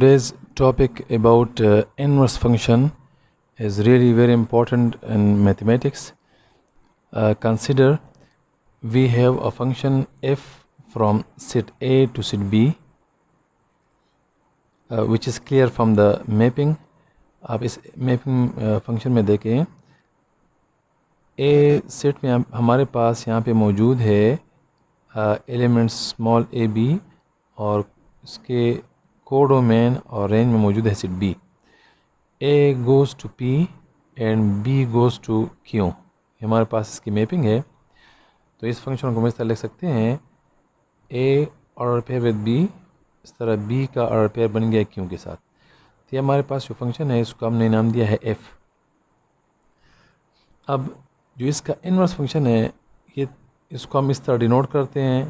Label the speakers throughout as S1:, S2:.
S1: Today's topic about inverse function is really very important in mathematics. Consider we have a function f from set A to set B, which is clear from the mapping. आप इस mapping function में देखें, ए set में हमारे पास यहाँ पे मौजूद है एलिमेंट्स स्मॉल ए बी और इसके कोडोमेन और रेंज में मौजूद है set B. A goes to P and B goes to Q. हमारे पास इसकी मैपिंग है. तो इस फंक्शन को हम इस तरह लिख सकते हैं, ए ऑर्डर पेयर विद बी, इस तरह बी का ऑर्डर पेयर बन गया क्यू के साथ. तो ये हमारे पास जो फंक्शन है इसको हमने नाम दिया है एफ. अब जो इसका इन्वर्स फंक्शन है ये इसको हम इस तरह डिनोट करते हैं.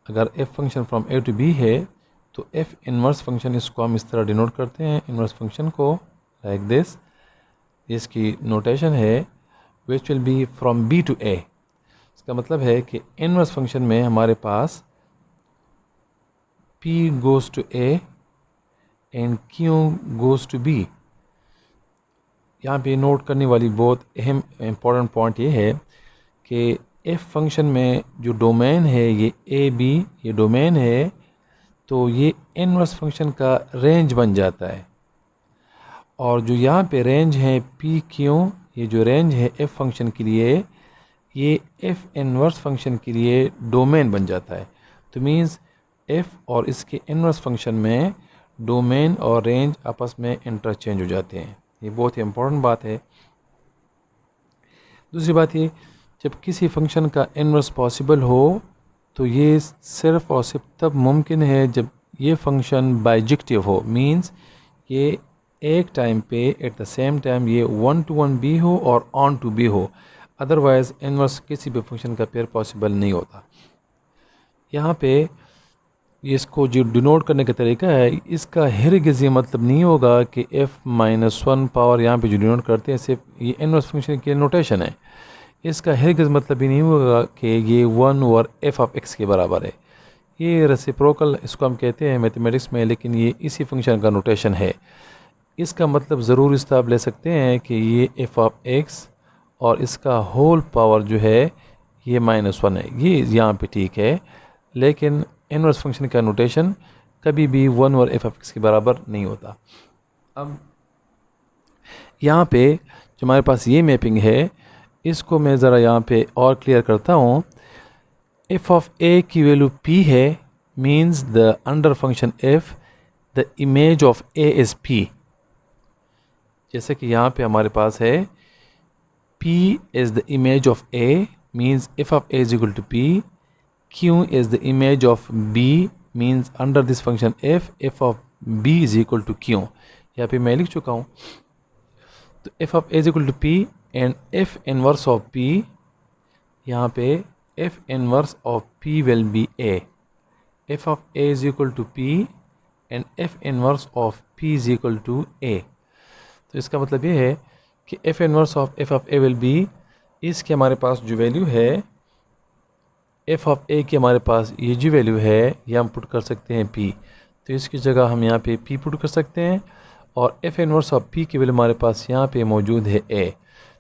S1: अगर F function from A to B है तो एफ इन्वर्स फंक्शन इसको हम इस तरह डिनोट करते हैं इन्वर्स फंक्शन को लाइक दिस. इसकी नोटेशन है which will be from B to A. इसका मतलब है कि इन्वर्स फंक्शन में हमारे पास p goes to a and q goes to b. यहाँ पे नोट करने वाली बहुत अहम इम्पॉर्टेंट पॉइंट ये है कि f फंक्शन में जो डोमेन है ये a b ये डोमेन है, तो ये इन्वर्स फंक्शन का रेंज बन जाता है. और जो यहाँ पे रेंज है p q, ये जो रेंज है f फंक्शन के लिए ये f इन्वर्स फंक्शन के लिए डोमेन बन जाता है. तो मीन्स f और इसके इन्वर्स फंक्शन में डोमेन और रेंज आपस में इंटरचेंज हो जाते हैं. ये बहुत ही इम्पोर्टेंट बात है. दूसरी बात ये, जब किसी फंक्शन का इन्वर्स पॉसिबल हो तो ये सिर्फ़ और सिर्फ तब मुमकिन है जब ये फंक्शन बाइजेक्टिव हो. मीन्स ये एक टाइम पे एट द सेम टाइम ये 1 to 1 भी हो और ऑन टू भी हो. अदरवाइज़ इन्वर्स किसी भी फंक्शन का पेयर पॉसिबल नहीं होता. यहाँ पे इसको जो डिनोट करने का तरीका है, इसका हरगिज़ ये मतलब नहीं होगा कि f-1 पावर यहाँ पे जो डिनोट करते हैं सिर्फ ये इन्वर्स फंक्शन की नोटेशन है. इसका हरगिज़ मतलब ही नहीं होगा कि ये 1 ओवर f ऑफ x के बराबर है. ये रेसिप्रोकल इसको हम कहते हैं मैथमेटिक्स में, लेकिन ये इसी फंक्शन का नोटेशन है. इसका मतलब ज़रूर इस तरह आप ले सकते हैं कि ये f ऑफ x और इसका होल पावर जो है ये -1 है. ये यहाँ पे ठीक है, लेकिन इन्वर्स फंक्शन का नोटेशन कभी भी 1 और f ऑफ x के बराबर नहीं होता. अब यहाँ पे जो हमारे पास ये मैपिंग है इसको मैं ज़रा यहाँ पे और क्लियर करता हूँ. f ऑफ a की वैल्यू p है, means the under function f the image of a is p. जैसे कि यहाँ पे हमारे पास है p is the image of a, means f of a is equal to p. q is the image of b, means under this function f of b is equal to q. यहाँ पे मैं लिख चुका हूँ. तो f of a is equal to p and f inverse of p, यहाँ पे f inverse of p will be a. f of a is equal to p and f inverse of p is equal to a. तो इसका मतलब ये है कि f inverse of f of a will be, इसके हमारे पास जो value है f ऑफ a की हमारे पास ये जो वैल्यू है ये हम पुट कर सकते हैं p. तो इसकी जगह हम यहाँ पे p पुट कर सकते हैं और f इन्वर्स ऑफ p की वैल्यू हमारे पास यहाँ पे मौजूद है a.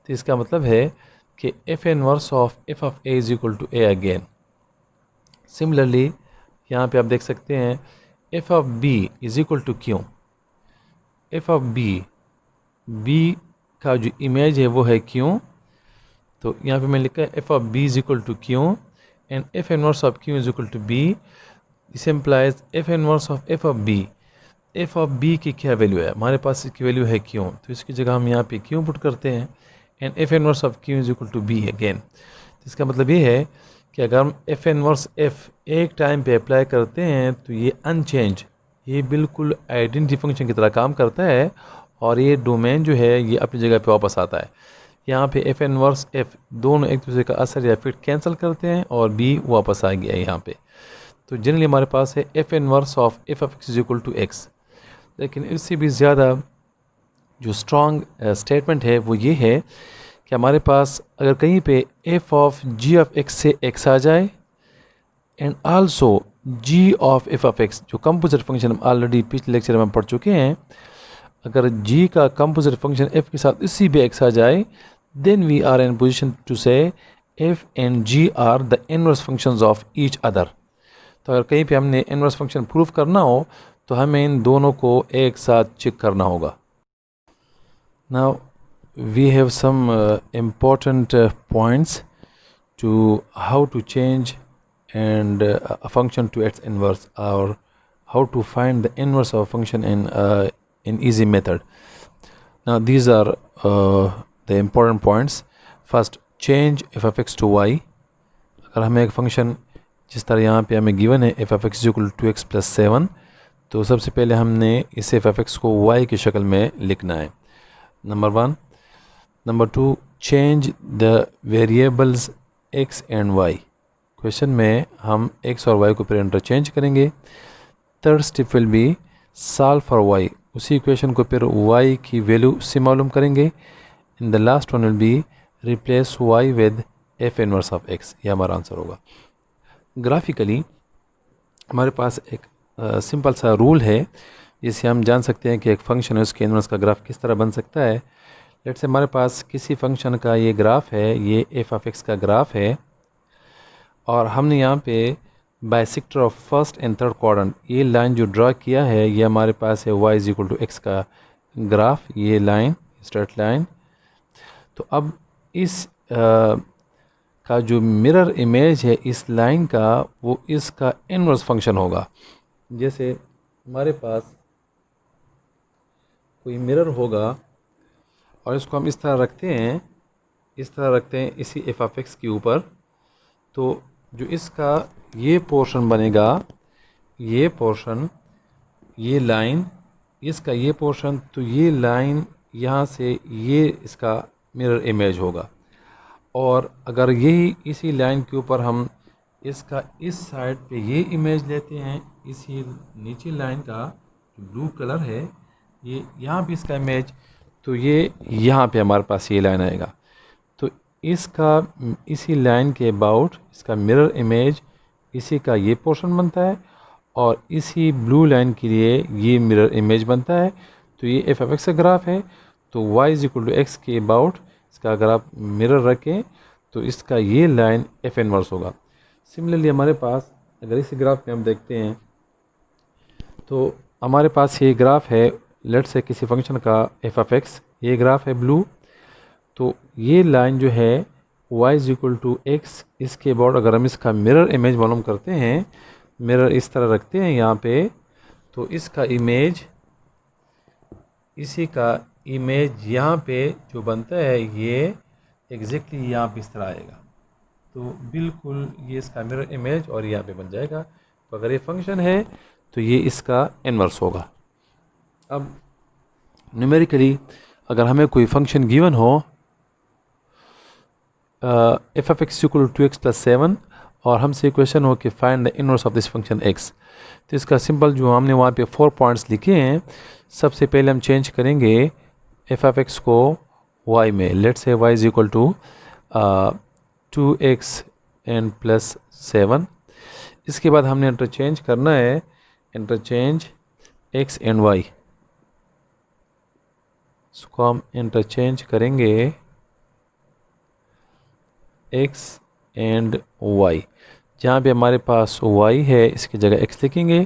S1: तो इसका मतलब है कि f inverse of f of a is equal to a again. Similarly यहाँ पे आप देख सकते हैं f of b is equal to q. f of b का जो इमेज है वो है q. तो यहाँ पे मैं लिखा है f of b is equal to q and f inverse of q is equal to b. This implies f inverse of f of b. f of b की क्या वैल्यू है, हमारे पास इसकी वैल्यू है q, तो इसकी जगह हम यहाँ पे q पुट करते हैं and f inverse of q is equal to b again. तो इसका मतलब ये है कि अगर हम f inverse f एक टाइम पे अप्लाई करते हैं तो ये अनचेंज, ये बिल्कुल आइडेंटिटी फंक्शन की तरह काम करता है और ये डोमेन जो है ये अपनी जगह पे वापस आता है. यहाँ पे f इन्वर्स f दोनों एक दूसरे का असर या फिर कैंसिल करते हैं और b वापस आ गया है यहाँ पे. तो जनरली हमारे पास है f inverse of f of x is equal to x. लेकिन इससे भी ज़्यादा जो स्ट्रॉन्ग स्टेटमेंट है वो ये है कि हमारे पास अगर कहीं पे f of g of x से x आ जाए and also G of F of X, जो कंपोजिट फंक्शन हम ऑलरेडी पिछले लेक्चर में पढ़ चुके हैं, अगर जी का कंपोजिट फंक्शन एफ के साथ इसी भी एक्स आ जाए, then we are in position to say f and g are the inverse functions of each other. तो अगर कहीं पे हमने इनवर्स फंक्शन प्रूफ करना हो तो हमें इन दोनों को एक साथ चेक करना होगा। Now we have some important points to how to change and a function to its inverse, or how to find the inverse of a function in easy method. Now these are the important points. First, change f of x to y. अगर हमें एक function जिस तरह यहाँ पे हमें given है f of x is equal to x plus 7, तो सबसे पहले हमने इस f of x को y की शक्ल में लिखना है, number 1। Number 2, change the variables x and y। Question में हम x और y को फिर इंटरचेंज करेंगे। Third step will be solve for y, उसी इक्वेशन को फिर y की वैल्यू से मालूम करेंगे। In the last one will be replace y with f inverse of x, ये हमारा आंसर होगा। ग्राफिकली हमारे पास एक सिंपल सा रूल है जिससे हम जान सकते हैं कि एक फंक्शन है उसके इनवर्स का ग्राफ किस तरह बन सकता है। लेट्स से हमारे पास किसी फंक्शन का ये ग्राफ है, ये एफ ऑफ एक्स का ग्राफ है, और हमने यहाँ पे bisector of first and third quadrant ये लाइन जो ड्रा किया है, ये हमारे पास है y is equal to X का ग्राफ, ये लाइन स्ट्रेट लाइन। तो अब इस का जो मिरर इमेज है इस लाइन का, वो इसका इनवर्स फंक्शन होगा। जैसे हमारे पास कोई मिरर होगा और इसको हम इस तरह रखते हैं, इसी एफ ऑफ एक्स के ऊपर, तो जो इसका ये पोर्शन बनेगा, ये पोर्शन, ये लाइन, इसका ये पोर्शन, तो ये लाइन यहाँ से ये इसका मिरर इमेज होगा। और अगर यही इसी लाइन के ऊपर हम इसका इस साइड पे ये इमेज लेते हैं, इसी नीचे लाइन का जो ब्लू कलर है, ये यहाँ पे इसका इमेज, तो ये यहाँ पे हमारे पास ये लाइन आएगा। तो इसका इसी लाइन के अबाउट इसका मिरर इमेज इसी का ये पोर्शन बनता है, और इसी ब्लू लाइन के लिए ये मिरर इमेज बनता है। तो ये एफ ऑफ एक्स का ग्राफ है, तो y is equal to X के अबाउट इसका अगर आप मिरर रखें तो इसका ये लाइन एफ इनवर्स होगा। सिमिलरली हमारे पास अगर इस ग्राफ में हम देखते हैं तो हमारे पास ये ग्राफ है, लेट्स से किसी फंक्शन का एफ ऑफ एक्स, ये ग्राफ है ब्लू। तो ये लाइन जो है y is equal to X, इसके अबाउट अगर हम इसका मिरर इमेज मालूम करते हैं, मिरर इस तरह रखते हैं यहाँ पे, तो इसका इमेज, इसी का इमेज यहाँ पे जो बनता है ये एग्जैक्टली यहाँ पे इस तरह आएगा। तो बिल्कुल ये इसका मिरर इमेज और यहाँ पे बन जाएगा। तो अगर ये फंक्शन है तो ये इसका इनवर्स होगा। अब न्यूमेरिकली अगर हमें कोई फंक्शन गिवन हो F of X equal to X plus 7, और हमसे क्वेश्चन हो कि find the inverse of this function x, तो इसका सिंपल जो हमने वहाँ पे 4 पॉइंट्स लिखे हैं, सबसे पहले हम चेंज करेंगे एफ ऑफ एक्स को y में। Let's say y is equal to 2x and plus 7। इसके बाद हमने इंटरचेंज करना है, इंटरचेंज x एंड y, इसको हम इंटरचेंज करेंगे x एंड y। जहाँ पे हमारे पास y है इसकी जगह x लिखेंगे,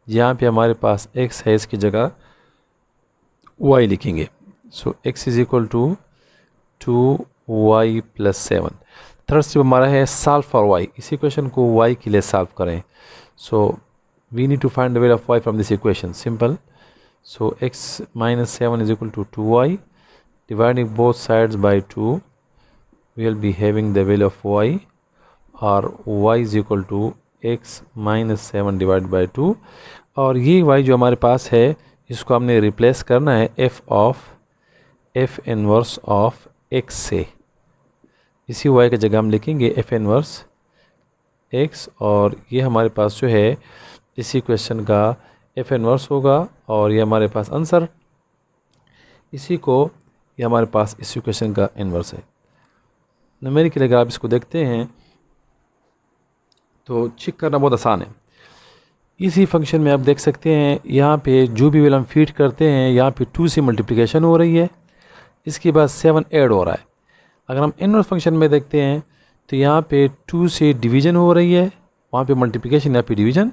S1: जहाँ पे हमारे पास x है इसकी जगह y लिखेंगे। So x is equal to 2y plus 7। Third step हमारा है सॉल्व फॉर y, इस इक्वेशन को y के लिए सॉल्व करें। So we need to find the value of y from this equation, simple. So x minus 7 is equal to 2y, dividing both sides by 2, we will be having the value of y, or y is equal to x minus 7 divided by 2, और ये y जो हमारे पास है इसको हमने replace करना है f इनवर्स ऑफ x से। इसी y की जगह हम लिखेंगे f इनवर्स x, और ये हमारे पास जो है इसी क्वेश्चन का एफ इनवर्स होगा, और ये हमारे पास आंसर, इसी को ये हमारे पास इस इक्वेशन का इनवर्स है। न्यूमेरिकली अगर आप इसको देखते हैं तो चेक करना बहुत आसान है। इसी फंक्शन में आप देख सकते हैं यहाँ पे जो भी वैल्यू हम फीड करते हैं यहाँ पे 2 से मल्टीप्लिकेशन हो रही है, इसके बाद 7 ऐड हो रहा है। अगर हम इनवर्स फंक्शन में देखते हैं तो यहाँ पे 2 से डिवीज़न हो रही है, वहाँ पे मल्टीप्लिकेशन, यहाँ पे डिवीज़न,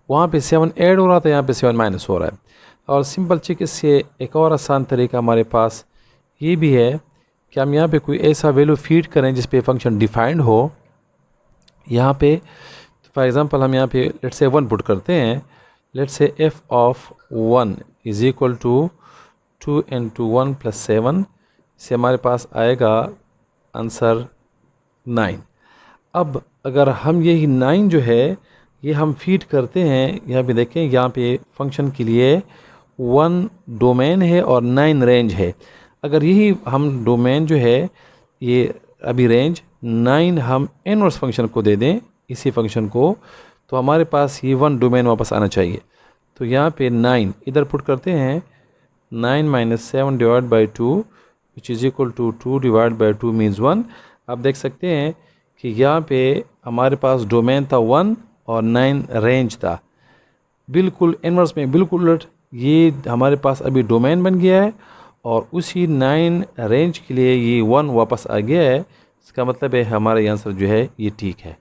S1: वहाँ पे 7 ऐड हो रहा था, यहाँ पे 7 माइनस हो रहा है। और सिंपल चेक इससे एक और आसान तरीका हमारे पास ये भी है कि हम यहाँ पे कोई ऐसा वैल्यू फीड करें जिस पे फंक्शन डिफाइंड हो। यहाँ पे फॉर एग्ज़ाम्पल हम यहाँ पे लेट्स से 1 पुट करते हैं। Let's say F of 1 is equal to 2 into 1 + 7, इससे हमारे पास आएगा आंसर 9। अब अगर हम यही 9 जो है ये हम फीड करते हैं, यहाँ पे देखें, यहाँ पे फंक्शन के लिए 1 डोमेन है और 9 रेंज है। अगर यही हम डोमेन जो है ये अभी रेंज 9 हम इनवर्स फंक्शन को दे दें, इसी फंक्शन को, तो हमारे पास ये 1 डोमेन वापस आना चाहिए। तो यहाँ पे 9 इधर पुट करते हैं, 9 - 7 divide by 2 which is equal to 2 divide by 2 means 1। आप देख सकते हैं कि यहाँ पे हमारे पास डोमेन था 1 और 9 रेंज था। बिल्कुल इनवर्स में बिल्कुल उलट, ये हमारे पास अभी डोमेन बन गया है और उसी 9 रेंज के लिए ये 1 वापस आ गया है। इसका मतलब है हमारा आंसर जो है ये ठीक है।